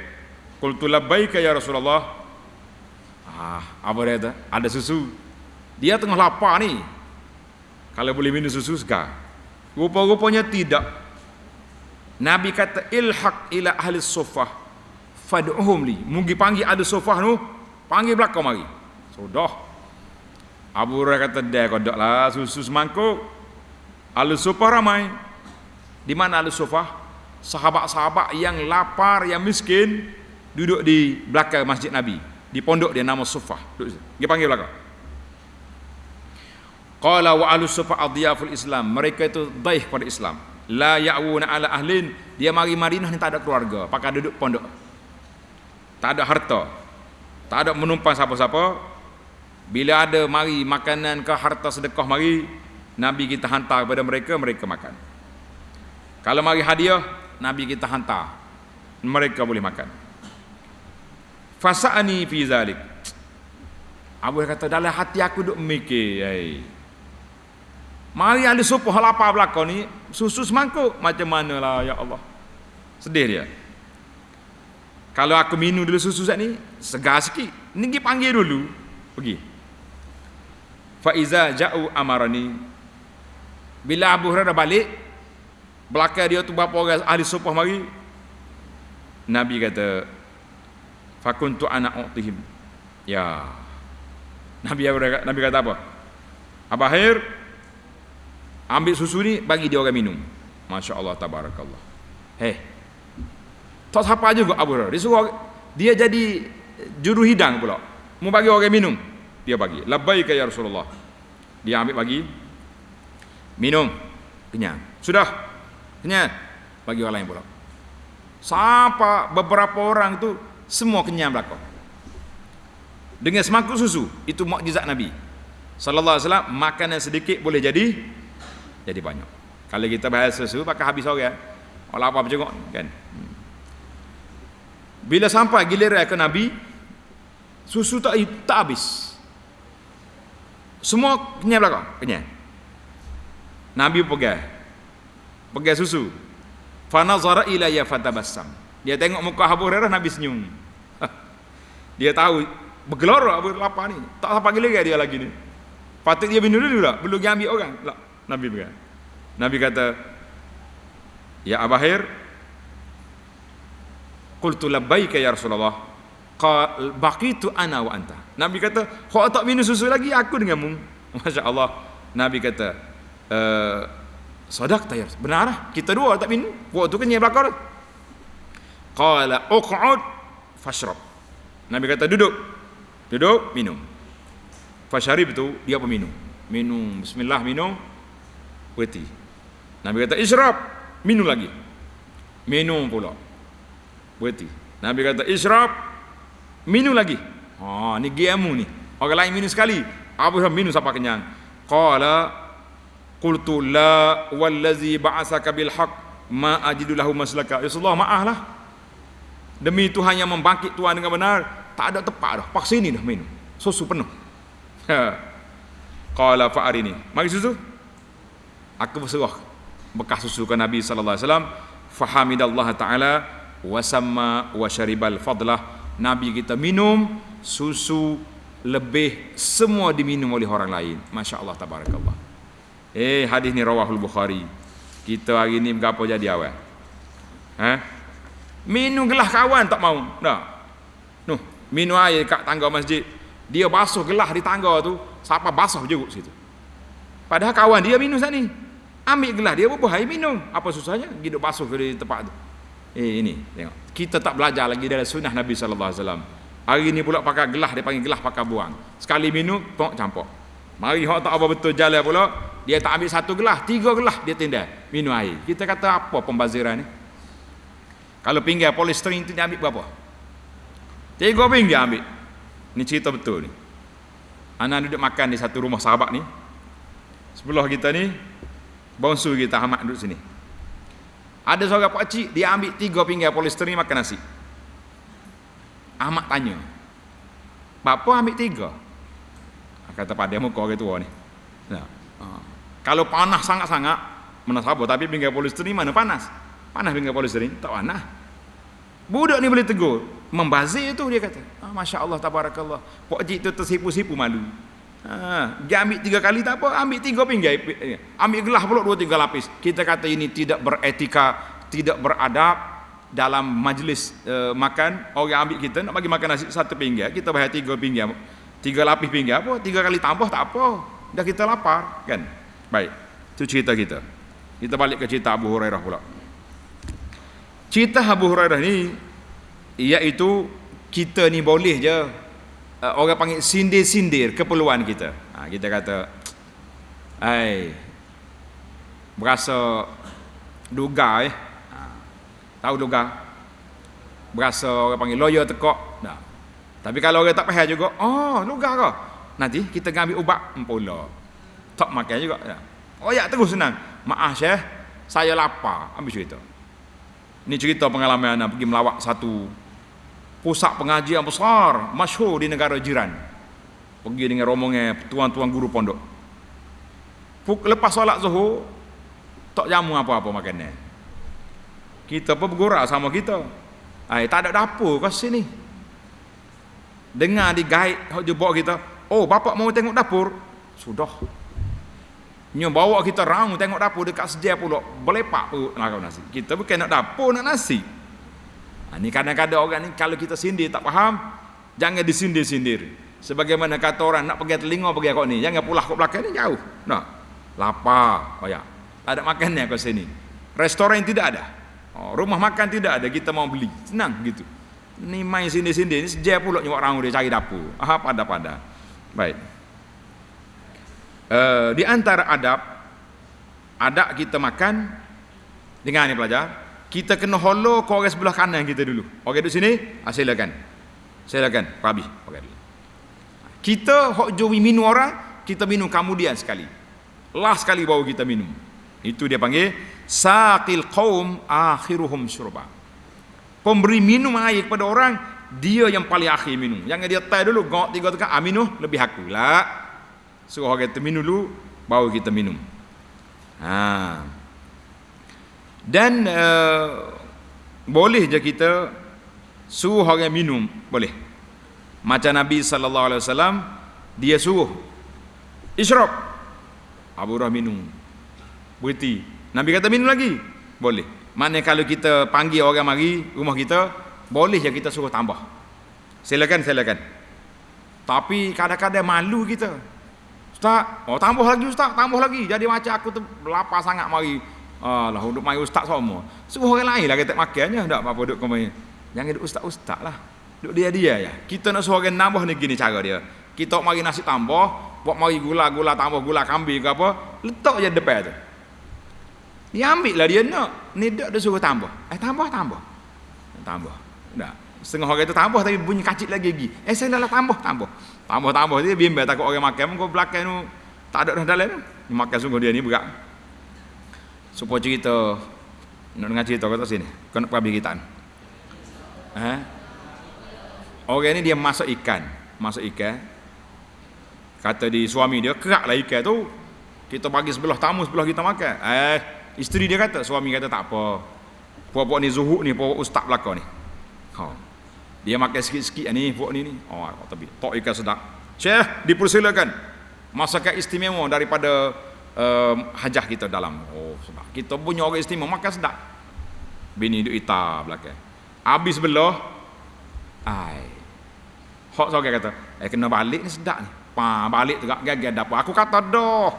qultu labbaika ya Rasulullah. Abu Hurairah, ada susu. Dia tengah lapar nih. Kalau boleh minum susu segar. Rupa-rupanya tidak. Nabi kata, ilhaq ila ahli suffah fad'uhum li. Mugi panggil ahli suffah tu, panggil belakang mari. Sudah. Abu Hurairah kata, dah kodoklah susu semangkuk. Ahli suffah ramai. Di mana ahli suffah? Sahabat-sahabat yang lapar, yang miskin, duduk di belakang masjid Nabi. Di pondok dia nama Suffah. Dia panggil belakang. Qala wa ahli suffah adiyaful Islam. Mereka itu daih pada Islam. La ya'wuna ala ahlin. Dia mari Madinah ni tak ada keluarga, pakai duduk pondok. Tak ada harta. Tak ada menumpang siapa-siapa. Bila ada mari makanan ke harta sedekah mari, Nabi kita hantar kepada mereka, mereka makan. Kalau mari hadiah, Nabi kita hantar, mereka boleh makan. Fasa'ani fi zalik. Abu kata, dalam hati aku duk mikir, mari ahli suffah lapar belakang ni, susu semangkuk, macam mana lah ya Allah. Sedih dia. Kalau aku minum dulu susu saat ni, segar sikit. Ni pergi panggil dulu, pergi. Fa iza ja'u amarani. Bila Abu Hurairah balik, belakang dia tu berapa orang ahli suffah mari, Nabi kata, fakuntu ana u'tihim. Ya. Nabi kata apa? Abahir, ambil susu ni bagi dia orang minum. Masya-Allah tabarakallah. Tak siapa juga Abu Hurairah. Dia jadi juru hidang pula. Mau bagi orang minum, dia bagi. Labbaika ya Rasulullah. Dia ambil bagi. Minum. Kenyang. Sudah. Kenyang. Bagi orang lain pula. Sampai beberapa orang tu semua kenyang belakang. Dengan semangkuk susu, itu mukjizat Nabi sallallahu alaihi wasallam. Makanan sedikit boleh jadi banyak. Kalau kita bahas susu pakai habis orang. Orang apa berjenguk kan. Bila sampai giliran ke Nabi, susu tak habis. Semua kenyang belakang, kenyang. Nabi pegang susu. Fa nazara ilayya fatabassam. Dia tengok muka Abu Hurairah, Nabi senyum. Dia tahu bergelora Abu lapar ni. Tak sampai giliran dia lagi ni. Patut dia minum dulu tak? Belum dia ambil orang. Tak. Nabi pegang. Nabi kata, ya Abahir, qultu labbaika ya Rasulullah. Baqitu ana wa anta. Nabi kata, kau tak minum susu lagi, aku denganmu. Masya-Allah. Nabi kata, sadaqta ya Rasul. Benar lah, kita dua tak minum. Waktu kenyang belakang. Qala uq'ud fashrab. Nabi kata, duduk, minum. Fasharib tu dia apa minum? Minum, bismillah minum. Berhenti. Nabi kata, isyrab, minum lagi. Minum pula. Berhenti. Nabi kata, isyrab, minum lagi. Ni giamu ni. Orang lain minum sekali, Abu Hurairah minum sampai kenyang. Qala qultu la wallazi ba'asaka bil haqq ma ajidu lahu maslaka. Ya Rasulullah, maaflah. Demi Tuhan yang membangkit Tuhan dengan benar, tak ada tepat dah. Paksa ini dah minum. Susu penuh. Qala fa'arini. Mari susu. Aku berserah bekas susu ke Nabi sallallahu alaihi wasallam. Fahamidallah taala wa samma wa syaribal fadlah. Nabi kita minum susu lebih semua diminum oleh orang lain. Masya-Allah tabarakallah. Hadis ni rawahul Bukhari. Kita hari ni berapa jadi awal? Minum gelas kawan tak mau. Dah. Minum air kat tangga masjid. Dia basuh gelas di tangga tu, siapa basuh jeruk situ. Padahal kawan dia minum saat ni. Ambil gelas dia bubuh air minum. Apa susahnya? Hidup basuh di tempat tu. Ini tengok. Kita tak belajar lagi dari sunnah Nabi sallallahu alaihi wasallam. Hari ni pula pakai gelas, dia panggil gelas pakai buang. Sekali minum, tong campur. Mari hok tak apa betul jalan pula, dia tak ambil satu gelas, 3 gelas dia tindai minum air. Kita kata apa pembaziran ni? Kalau pinggan polisterin tu dia ambil berapa? 3 pinggan dia ambil. Ni cerita betul ni. Anak duduk makan di satu rumah sahabat ni. Sebelah kita ni bongsu kita Ahmad duduk sini. Ada seorang pak cik, dia ambil 3 pinggan polisterin makan nasi. Ahmad tanya, "Bapa ambil 3?" Kata pada muka orang tua ni. Nah, kalau panas sangat-sangat, mana sabar, tapi pinggan polisterin mana panas? Panas pinggan polisterin, tak panas. Budak ni boleh tegur, membazir tu dia kata. Masya Allah, tabarakallah. Pak cik tu tersipu-sipu malu. Dia ambil 3 kali tak apa, ambil 3 pinggan, ambil gelas pula 2-3 lapis. Kita kata ini tidak beretika, tidak beradab dalam majlis makan. Orang ambil kita nak bagi makan nasi 1 pinggan, kita bayar 3 pinggan, 3 lapis pinggan apa, 3 kali tambah tak apa, dah kita lapar kan. Baik, itu cerita kita. Kita balik ke cerita Abu Hurairah pula. Cerita Abu Hurairah ni iaitu kita ni boleh je orang panggil sindir-sindir keperluan kita. Kita kata, berasa duga tahu duga? Berasa orang panggil lawyer tekak. Tapi kalau orang tak faham juga, duga ke? Nanti kita ambil ubat pula. Tak makan juga. Ya terus senang. Maaf Syekh, saya lapar. Ambil cerita. Ini cerita pengalaman anak pergi melawat satu pusat pengajian besar masyhur di negara jiran. Pergi dengan rombongan tuan-tuan guru pondok. Lepas solat Zuhur tak jamu apa-apa makanan. Kita pun bergurau sama kita. Tak ada dapur kat sini. Dengar di guide hok jebok kita, bapak mau tengok dapur? Sudah. Nyo bawa kita raung tengok dapur dekat sedia pula, berlepak perut nak nasi. Kita bukan nak dapur, nak nasi. Ni kadang-kadang orang ni kalau kita sindir tak faham, jangan disindir-sindir. Sebagaimana kata orang nak pergi telinga pergi kau ni, jangan pulah kat belakang ni jauh. Nah, lapar, tak ada makannya kat sini. Restoran tidak ada. Rumah makan tidak ada, kita mau beli. Senang gitu. Ni main sindir-sindir ni sedia pula nyok raung dia cari dapur. Pada-pada. Baik. Di antara adab kita makan dengan ni pelajar, kita kena hollow ke orang sebelah kanan kita dulu. Orang duduk sini, silakan Pak Habib. Kita hok jowi minum orang, kita minum kemudian sekali. Last sekali baru kita minum. Itu dia panggil saqil qaum akhiruhum syurba. Pemberi minum air kepada orang, dia yang paling akhir minum. Jangan dia tai dulu, gok 3 tekak, minum lebih aku lah. Suruh orang kita minum dulu, baru kita minum. Dan boleh je kita suruh orang minum, boleh. Macam Nabi SAW, dia suruh isyrab, Abu Hurairah minum, berhenti. Nabi kata minum lagi, boleh. Mana kalau kita panggil orang mari rumah kita, boleh je kita suruh tambah. Silakan. Tapi kadang-kadang malu kita. Ustaz, tambah lagi Ustaz, tambah lagi. Jadi macam aku tu lapar sangat mari. Lah duduk mari ustaz semua. Suruh orang lain lah kita makannya, tak apa-apa duduk kau main. Jangan duduk ustaz lah. Duduk dia ya. Kita nak suruh orang nambah ni gini cara dia. Kita mari nasi tambah, buat mari gula tambah gula kambing ke apa, letak je depan tu. Dia ambil lah dia nak. Ni dak dia suruh tambah. Tambah. Dak. Setengah orang itu tambah tapi bunyi kacik lagi gigi. Saya dah tambah. Tambah dia bimbang takut orang makan kau belakang tu tak ada dah dalam tu. Makan sungguh dia ni berat. Supaya cerita nak dengar cerita kata sini. Kau nak pergi kita. Orang ni dia masak ikan. Kata di suami dia, keraklah ikan tu. Kita bagi sebelah tamu, sebelah kita makan. Isteri dia kata, suami kata tak apa. Puak-puak ni zuhud ni, puak ustaz belakang ni. Dia makan sikit-sikit ni, puak ni. Tapi tok ikan sedap. Syekh, dipersilakan. Masakan istimewa daripada hajah kita dalam. Sedap. Kita punya orang istimewa makan sedap. Bini duk ita belakang. Habis belah. Hok seorang kata, kena balik ni sedap ni. Balik tegak gagal dapur. Aku kata dah.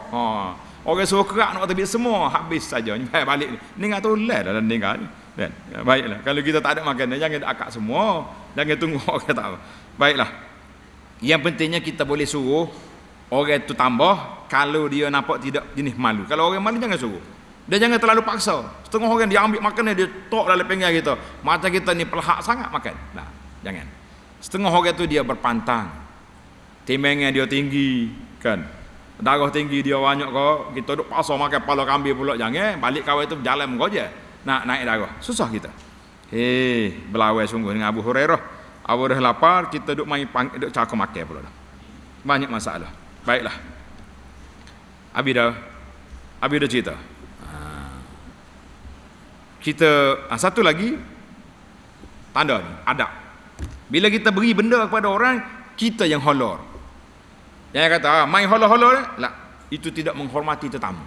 Orang suruh kerak nak terbit semua, habis saja. Balik ni. Ninggal tu lah dalam ninggal ni. Kan? Baiklah. Kalau kita tak ada makanan, jangan akak semua. Jangan tunggu orang tak apa. Baiklah. Yang pentingnya kita boleh suruh orang tu tambah kalau dia nampak tidak jenis malu. Kalau orang malu jangan suruh. Dia jangan terlalu paksa. Setengah orang dia ambil makanan dia tok dalam pinggan kita. Macam kita ni pelahak sangat makan. Nah, jangan. Setengah orang tu dia berpantang. Timbangan dia tinggi, kan. Darah tinggi dia banyak kau, kita duk pasar makan kepala kambing pula jangan, balik kawai tu berjalan kau je. Nak naik darah. Susah kita. Belawai sungguh dengan Abu Hurairah. Abu dah lapar, kita duk main duk cakap makan pula dah. Banyak masalah. Baiklah. Abi dah cerita. Kita satu lagi tanda ni, adab. Bila kita beri benda kepada orang, kita yang holor. Jangan kata main holor-holor lah, itu tidak menghormati tetamu.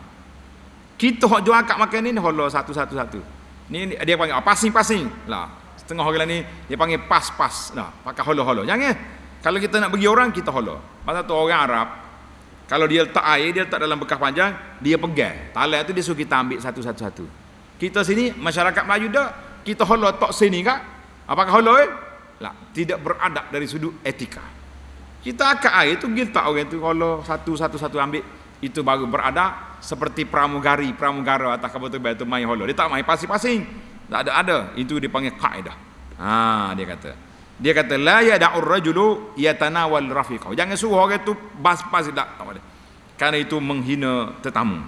Kita hok jual akak makan ni holor satu-satu. Ni dia panggil pasing-pasing lah. Setengah orang ni dia panggil pas-pas lah, pakai holor-holor. Jangan. Kalau kita nak bagi orang, kita holor. Pasal tu orang Arab, kalau dia letak air, dia letak dalam bekas panjang, dia pegang. Talai tu dia suruh kita ambil satu-satu. Kita sini masyarakat Melayu dah, kita holor tok sini kak. Apakah holor? Lah, tidak beradab dari sudut etika. Kita akak air tu kita tak orang tu holor satu-satu ambil, itu baru beradab. Seperti pramugara atas kapal terbang tu main holor. Dia tak main pasing-pasing. Tak ada. Itu dipanggil kaedah. Dia kata la yada'ur rajulu yatanawal rafiqah. Jangan suruh orang tu bas-bas tak boleh. Karena itu menghina tetamu.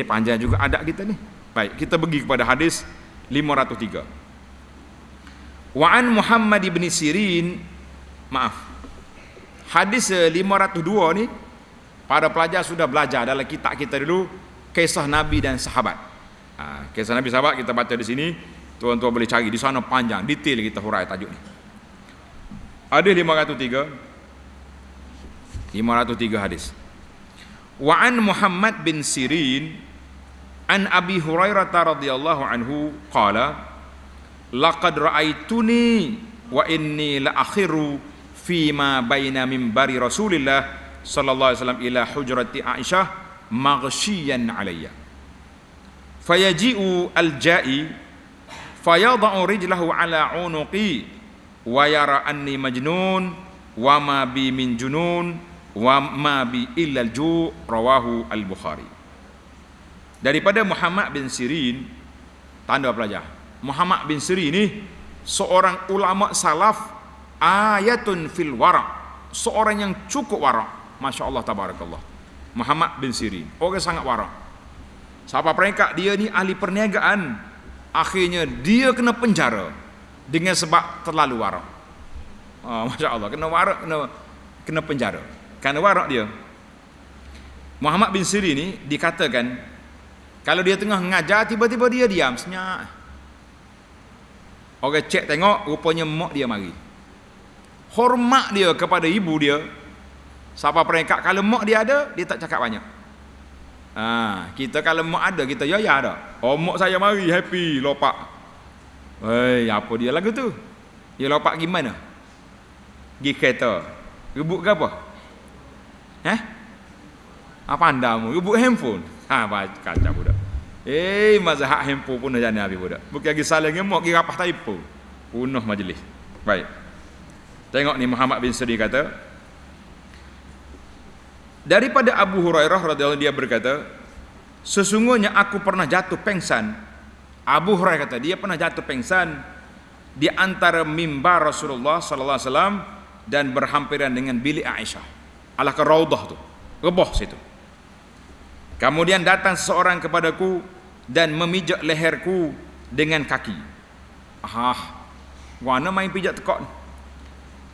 Panjang juga adab kita ni. Baik, kita pergi kepada hadis 503. Wa an Muhammad ibn Sirin, hadis 502 ni para pelajar sudah belajar dalam kitab kita dulu, kisah Nabi dan sahabat. Kisah Nabi sahabat kita baca di sini, tuan-tuan boleh cari di sana panjang, detail kita hurai tajuk ni. Ada 503 hadis. Wa an Muhammad bin Sirin an Abi Hurairah radhiyallahu anhu qala laqad ra'aituni wa inni la akhiru fi ma baina minbari Rasulillah sallallahu alaihi wasallam ila hujrati Aisyah maghshiyan alayya fayaji'u al-ja'i fayadha'u rijlahu ala unuqi wa yara anni majnun wa ma bi min junun wa ma bi illa al-ju' rawahu al-Bukhari. Daripada Muhammad bin Sirin, tanda pelajar. Muhammad bin Sirin ni seorang ulama salaf ayatun fil wara', seorang yang cukup wara'. Masya-Allah tabarakallah. Muhammad bin Sirin, orang sangat wara'. Siapa peringkat dia ni ahli perniagaan, akhirnya dia kena penjara dengan sebab terlalu wara'. Masya-Allah, kena wara', kena penjara. Kerana wara' dia. Muhammad bin Sirin ni dikatakan kalau dia tengah mengajar, tiba-tiba dia diam senyap. Orang cek tengok, rupanya mak dia mari. Hormat dia kepada ibu dia. Siapa peringkat, kalau mak dia ada, dia tak cakap banyak. Kita kalau mak ada, kita ya ada. Mak saya mari, happy, lopak. Apa dia lagu tu? Dia lopak gimana? Pergi kereta. Rebut ke apa? Apa andamu? Rebut handphone. Kacau budak. Mazhab handphone pun dah jana habis budak. Bukan lagi salah ngemok, kira rapah typo. Punuh majlis. Baik. Tengok ni Muhammad bin Sirin kata, daripada Abu Hurairah radhiyallahu dia berkata, sesungguhnya aku pernah jatuh pengsan. Abu Hurairah kata dia pernah jatuh pengsan di antara mimbar Rasulullah sallallahu alaihi wasallam dan berhampiran dengan bilik Aisyah. Alah ke raudhah tu. Rebah situ. Kemudian datang seseorang kepadaku dan memijak leherku dengan kaki. Mana main pijak tekak ni?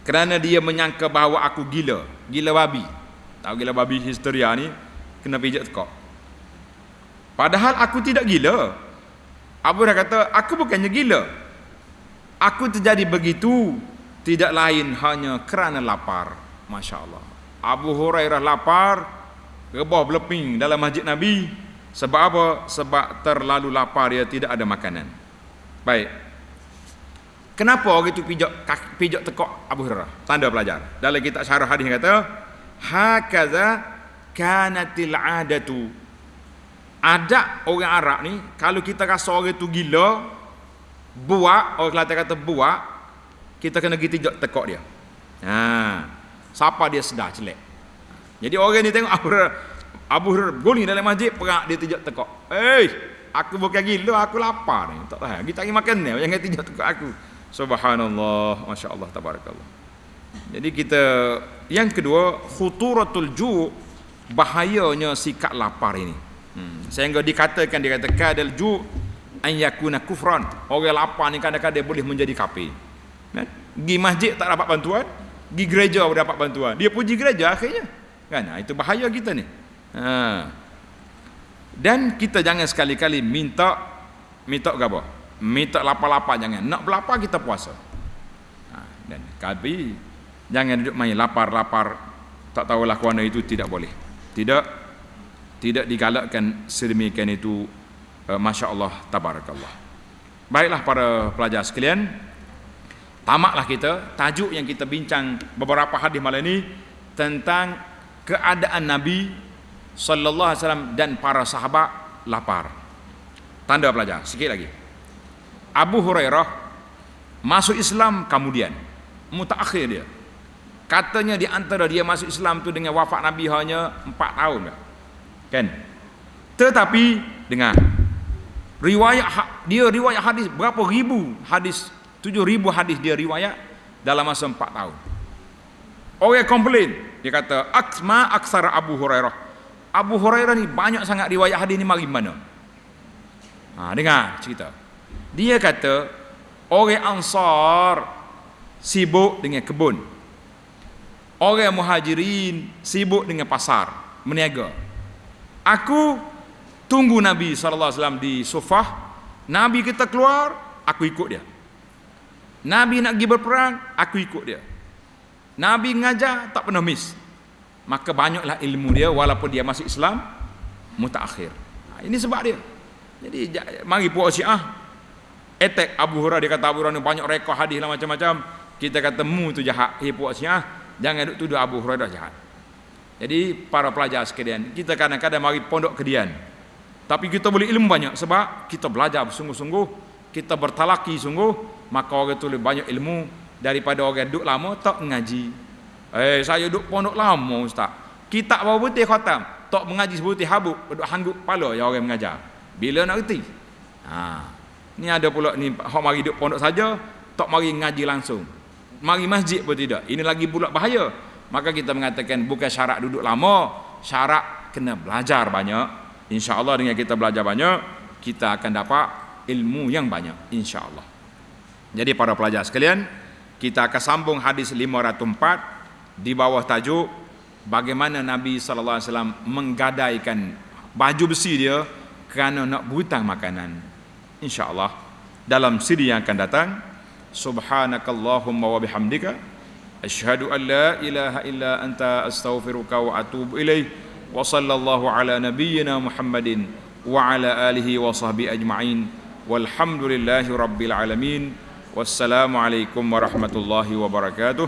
Kerana dia menyangka bahawa aku gila babi. Tahu gila babi histeria ni kena pijak tekak. Padahal aku tidak gila. Abu dah kata, aku bukannya gila. Aku terjadi begitu tidak lain hanya kerana lapar. Masya Allah. Abu Hurairah lapar, rebah beleping dalam masjid Nabi. Sebab apa? Sebab terlalu lapar, dia tidak ada makanan. Baik. Kenapa orang itu pijak tekak Abu Hurairah? Tanda pelajar. Dalam kitab syarah hadis kata, hakaza kanatil adatu. Adab orang Arab ni, kalau kita rasa orang itu gila, buat, orang Kelantan kata buat, kita kena pergi pijak tekak dia. Siapa dia sedar celek. Jadi orang ni tengok Abu Hurairah guling dalam masjid, perak dia tijak tekak. Aku bukan gila, aku lapar ni. Tak tahu, kita pergi makan ni, jangan tijak tekak aku. Subhanallah, masya-Allah, tabarakallah. Jadi kita, yang kedua, khuturatul ju' bahayanya sikap lapar ini. Sehingga dikatakan kadal ju' an yakuna kufran. Orang lapar ni kadang-kadang boleh menjadi kafir. Kan? Pergi masjid tak dapat bantuan, pergi gereja dapat bantuan. Dia puji gereja akhirnya. Kan? Itu bahaya kita ni. Dan kita jangan sekali-kali minta apa? Minta lapar-lapar jangan. Nak berlapar kita puasa. Dan tapi jangan duduk main lapar-lapar tak tahulah kerana itu tidak boleh. Tidak digalakkan sedemikian itu. Masya-Allah, tabarakallah. Baiklah para pelajar sekalian, tamatlah kita tajuk yang kita bincang beberapa hadis malam ini tentang keadaan Nabi sallallahu alaihi wasallam dan para sahabat lapar. Tanda pelajar sikit lagi. Abu Hurairah masuk Islam kemudian, mutaakhir dia. Katanya di antara dia masuk Islam tu dengan wafat Nabi hanya 4 tahun dah. Kan? Tetapi dengar. Riwayat hadis berapa ribu hadis, 7,000 hadis dia riwayat dalam masa 4 tahun. Orang komplain, dia kata aksara Abu Hurairah. Abu Hurairah ni banyak sangat riwayat hadis ni mari mana? Dengar cerita. Dia kata orang Ansar sibuk dengan kebun. Orang Muhajirin sibuk dengan pasar, berniaga. Aku tunggu Nabi SAW di Sufah. Nabi kita keluar, aku ikut dia. Nabi nak pergi berperang, aku ikut dia. Nabi ngajar, tak pernah miss. Maka banyaklah ilmu dia walaupun dia masuk Islam mutaakhir. Ini sebab dia. Jadi mari puak Syiah attack Abu Hurairah. Dia kata Abu Hurairah banyak rekod hadis lah macam-macam. Kita kata mu tu jahat. Puak Syiah jangan duk tuduh Abu Hurairah jahat. Jadi para pelajar sekalian, kita kadang-kadang mari pondok kedian. Tapi kita boleh ilmu banyak sebab kita belajar sungguh-sungguh, kita bertalaki sungguh, maka orang tu lebih banyak ilmu daripada orang duduk lama tak mengaji. Saya duduk pondok lama ustaz. Kitab berapa betul khatam, tak mengaji sebutir habuk, duduk hangguk kepala yang orang mengajar. Bila nak reti? Ni ada pula ni hak mari duduk pondok saja, tak mari ngaji langsung. Mari masjid pun tidak. Ini lagi pula bahaya. Maka kita mengatakan bukan syarat duduk lama, syarat kena belajar banyak. Insya-Allah dengan kita belajar banyak, kita akan dapat ilmu yang banyak insya-Allah. Jadi para pelajar sekalian, kita akan sambung hadis 504 di bawah tajuk bagaimana Nabi sallallahu alaihi wasallam menggadaikan baju besi dia kerana nak berhutang makanan. Insya-Allah dalam siri yang akan datang. Subhanakallahumma wa bihamdika asyhadu an la ilaha illa anta astaghfiruka wa atubu ilaik. Wa sallallahu ala nabiyyina Muhammadin wa ala alihi wa sahbihi ajma'in. Walhamdulillahi rabbil alamin. Wassalamu alaikum warahmatullahi wabarakatuh.